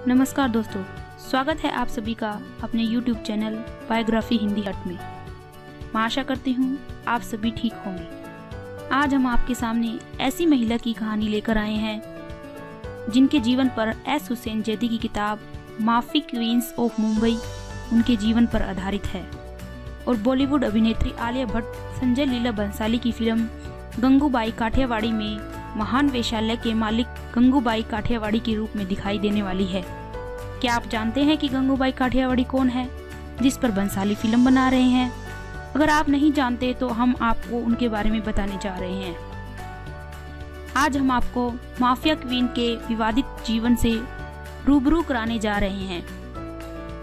नमस्कार दोस्तों, स्वागत है आप सभी का अपने YouTube चैनल बायोग्राफी हिंदी हट में। मैं आशा करती हूँ आप सभी ठीक होंगे। आज हम आपके सामने ऐसी महिला की कहानी लेकर आए हैं जिनके जीवन पर एस हुसैन जैदी की किताब माफी क्वींस ऑफ मुंबई उनके जीवन पर आधारित है और बॉलीवुड अभिनेत्री आलिया भट्ट संजय लीला बंसाली की फिल्म गंगूबाई काठियावाड़ी में महान वेश्यालय के मालिक गंगूबाई काठियावाड़ी के रूप में दिखाई देने वाली है। क्या आप जानते हैं कि गंगूबाई काठियावाड़ी कौन है जिस पर बंसाली फिल्म बना रहे हैं? अगर आप नहीं जानते तो हम आपको उनके बारे में बताने जा रहे हैं। आज हम आपको माफिया क्वीन के विवादित जीवन से रूबरू कराने जा रहे हैं।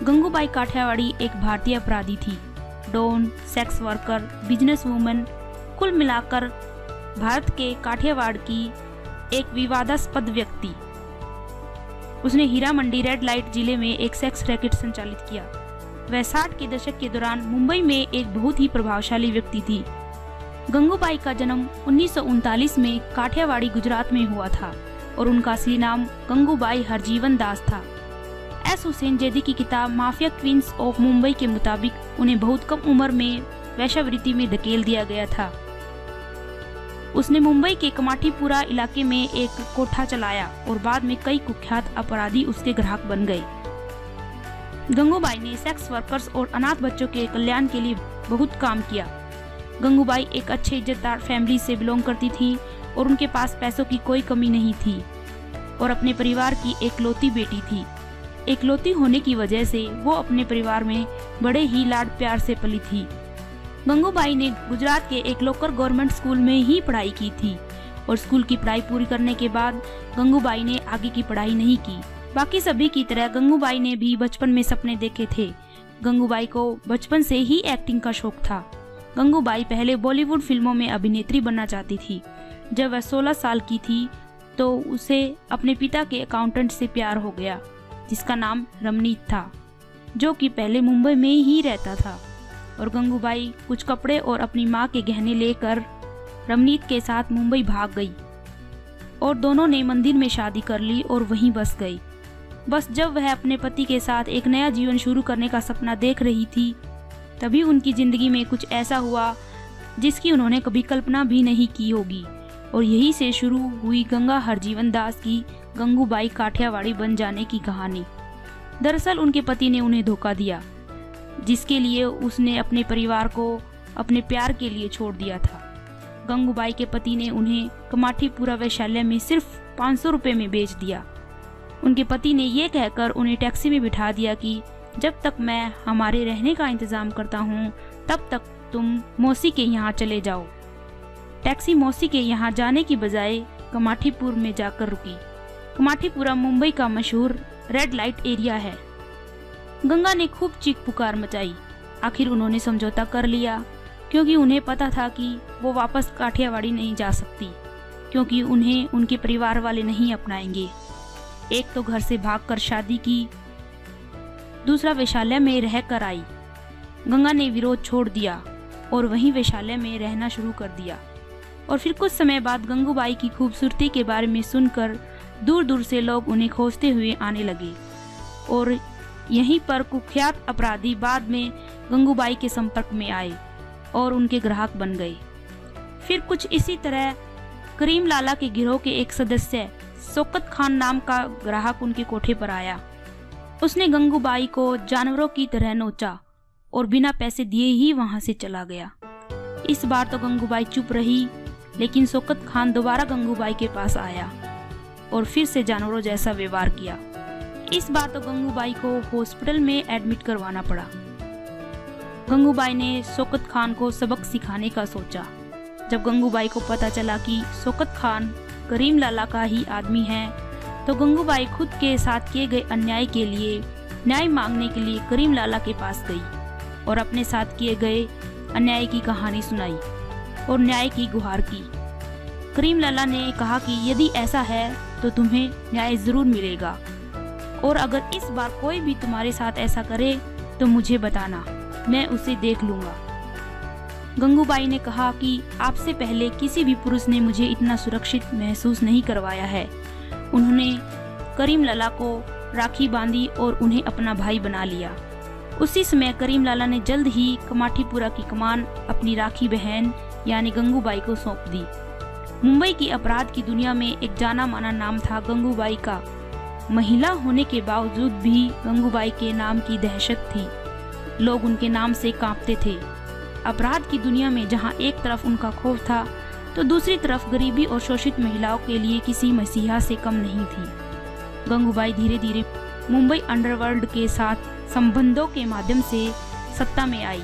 गंगूबाई काठियावाड़ी एक भारतीय अपराधी थी, don, sex worker, business woman, कुल मिलाकर भारत के काठियावाड़ की एक विवादास्पद व्यक्ति। उसने हीरा मंडी रेड लाइट जिले में एक सेक्स रैकेट संचालित किया। वह 60 के दशक के दौरान मुंबई में एक बहुत ही प्रभावशाली व्यक्ति थी। गंगूबाई का जन्म 1939 में काठियावाड़ी गुजरात में हुआ था और उनका असली नाम गंगूबाई हरजीवन दास था। एस हुसैन जैदी की किताब माफिया क्वींस ऑफ मुंबई के मुताबिक उन्हें बहुत कम उम्र में वेश्यावृत्ति में धकेल दिया गया था। उसने मुंबई के कमाठीपुरा इलाके में एक कोठा चलाया और बाद में कई कुख्यात अपराधी उसके ग्राहक बन गए। गंगूबाई ने सेक्स वर्कर्स और अनाथ बच्चों के कल्याण के लिए बहुत काम किया। गंगूबाई एक अच्छे इज्जतदार फैमिली से बिलोंग करती थी और उनके पास पैसों की कोई कमी नहीं थी और अपने परिवार की एकलौती बेटी थी। एकलौती होने की वजह से वो अपने परिवार में बड़े ही लाड प्यार से पली थी। गंगूबाई ने गुजरात के एक लोकल गवर्नमेंट स्कूल में ही पढ़ाई की थी और स्कूल की पढ़ाई पूरी करने के बाद गंगूबाई ने आगे की पढ़ाई नहीं की। बाकी सभी की तरह गंगूबाई ने भी बचपन में सपने देखे थे। गंगूबाई को बचपन से ही एक्टिंग का शौक था। गंगूबाई पहले बॉलीवुड फिल्मों में अभिनेत्री बनना चाहती थी। जब वह 16 साल की थी तो उसे अपने पिता के अकाउंटेंट से प्यार हो गया जिसका नाम रमनीत था, जो कि पहले मुंबई में ही रहता था। और गंगूबाई कुछ कपड़े और अपनी माँ के गहने लेकर रमनीत के साथ मुंबई भाग गई और दोनों ने मंदिर में शादी कर ली और वहीं बस गई। बस जब वह अपने पति के साथ एक नया जीवन शुरू करने का सपना देख रही थी तभी उनकी जिंदगी में कुछ ऐसा हुआ जिसकी उन्होंने कभी कल्पना भी नहीं की होगी और यही से शुरू हुई गंगा हरजीवन दास की गंगूबाई काठियावाड़ी बन जाने की कहानी। दरअसल उनके पति ने उन्हें धोखा दिया जिसके लिए उसने अपने परिवार को अपने प्यार के लिए छोड़ दिया था। गंगूबाई के पति ने उन्हें कमाठीपुरा वेश्यालय में सिर्फ 500 रुपये में बेच दिया। उनके पति ने ये कहकर उन्हें टैक्सी में बिठा दिया कि जब तक मैं हमारे रहने का इंतजाम करता हूँ तब तक तुम मौसी के यहाँ चले जाओ। टैक्सी मौसी के यहाँ जाने की बजाय कमाठीपुर में जाकर रुकी। कमाठीपुरा मुंबई का मशहूर रेड लाइट एरिया है। गंगा ने खूब चीख पुकार मचाई। आखिर उन्होंने समझौता कर लिया क्योंकि उन्हें पता था कि वो वापस काठियावाड़ी नहीं जा सकती क्योंकि उन्हें उनके परिवार वाले नहीं अपनाएंगे। एक तो घर से भागकर शादी की, दूसरा वेश्यालय में रह कर आई। गंगा ने विरोध छोड़ दिया और वहीं वेश्यालय में रहना शुरू कर दिया। और फिर कुछ समय बाद गंगूबाई की खूबसूरती के बारे में सुनकर दूर दूर से लोग उन्हें खोजते हुए आने लगे और यहीं पर कुख्यात अपराधी बाद में गंगूबाई के संपर्क में आए और उनके ग्राहक बन गए। फिर कुछ इसी तरह करीम लाला के गिरोह के एक सदस्य शौकत खान नाम का ग्राहक उनके कोठे पर आया। उसने गंगूबाई को जानवरों की तरह नोचा और बिना पैसे दिए ही वहां से चला गया। इस बार तो गंगूबाई चुप रही, लेकिन शौकत खान दोबारा गंगूबाई के पास आया और फिर से जानवरों जैसा व्यवहार किया। इस बार तो गंगूबाई को हॉस्पिटल में एडमिट करवाना पड़ा। गंगूबाई ने शौकत खान को सबक सिखाने का सोचा। जब गंगूबाई को पता चला कि शौकत खान करीम लाला का ही आदमी है तो गंगूबाई खुद के साथ किए गए अन्याय के लिए न्याय मांगने के लिए करीम लाला के पास गई और अपने साथ किए गए अन्याय की कहानी सुनाई और न्याय की गुहार की। करीम लाला ने कहा कि यदि ऐसा है तो तुम्हें न्याय जरूर मिलेगा और अगर इस बार कोई भी तुम्हारे साथ ऐसा करे तो मुझे बताना, मैं उसे देख लूंगा। गंगूबाई ने कहा कि आपसे पहले किसी भी पुरुष ने मुझे इतना सुरक्षित महसूस नहीं करवाया है। उन्होंने करीम लाला को राखी बांधी और उन्हें अपना भाई बना लिया। उसी समय करीम लाला ने जल्द ही कमाठीपुरा की कमान अपनी राखी बहन यानी गंगूबाई को सौंप दी। मुंबई की अपराध की दुनिया में एक जाना माना नाम था गंगूबाई का। महिला होने के बावजूद भी गंगूबाई के नाम की दहशत थी। लोग उनके नाम से कांपते थे। अपराध की दुनिया में जहां एक तरफ उनका खौफ था तो दूसरी तरफ गरीबी और शोषित महिलाओं के लिए किसी मसीहा से कम नहीं थी। गंगूबाई धीरे धीरे मुंबई अंडरवर्ल्ड के साथ संबंधों के माध्यम से सत्ता में आई।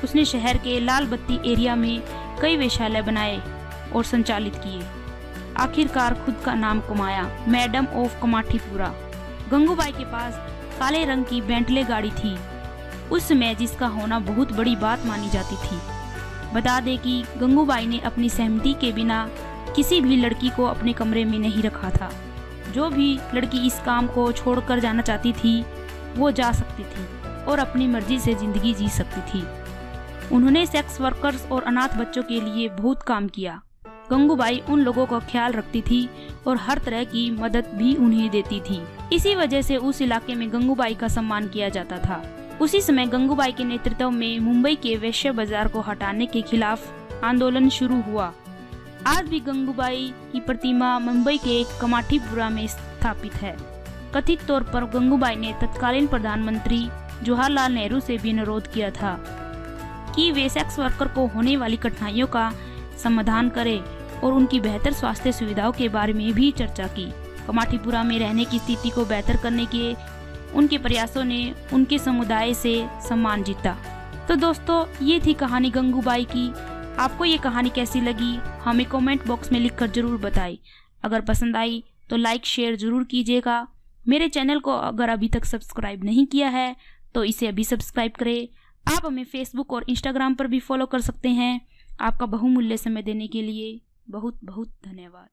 उसने शहर के लाल बत्ती एरिया में कई वेश्यालय बनाए और संचालित किए। आखिरकार खुद का नाम कमाया, मैडम ऑफ कमाठीपुरा। गंगूबाई के पास काले रंग की बेंटले गाड़ी थी उस समय, जिसका होना बहुत बड़ी बात मानी जाती थी। बता दें कि गंगूबाई ने अपनी सहमति के बिना किसी भी लड़की को अपने कमरे में नहीं रखा था। जो भी लड़की इस काम को छोड़कर जाना चाहती थी वो जा सकती थी और अपनी मर्जी से जिंदगी जी सकती थी। उन्होंने सेक्स वर्कर्स और अनाथ बच्चों के लिए बहुत काम किया। गंगूबाई उन लोगों का ख्याल रखती थी और हर तरह की मदद भी उन्हें देती थी। इसी वजह से उस इलाके में गंगूबाई का सम्मान किया जाता था। उसी समय गंगूबाई के नेतृत्व में मुंबई के वेश्या बाजार को हटाने के खिलाफ आंदोलन शुरू हुआ। आज भी गंगूबाई की प्रतिमा मुंबई के कमाठीपुरा में स्थापित है। कथित तौर पर गंगूबाई ने तत्कालीन प्रधानमंत्री जवाहरलाल नेहरू से भी अनुरोध किया था कि वे सेक्स वर्कर को होने वाली कठिनाइयों का समाधान करें और उनकी बेहतर स्वास्थ्य सुविधाओं के बारे में भी चर्चा की। कमाठीपुरा में रहने की स्थिति को बेहतर करने के उनके प्रयासों ने उनके समुदाय से सम्मान जीता। तो दोस्तों, ये थी कहानी गंगूबाई की। आपको ये कहानी कैसी लगी हमें कमेंट बॉक्स में लिखकर जरूर बताएं। अगर पसंद आई तो लाइक शेयर जरूर कीजिएगा। मेरे चैनल को अगर अभी तक सब्सक्राइब नहीं किया है तो इसे अभी सब्सक्राइब करें। आप हमें फेसबुक और इंस्टाग्राम पर भी फॉलो कर सकते हैं। आपका बहुमूल्य समय देने के लिए बहुत बहुत धन्यवाद।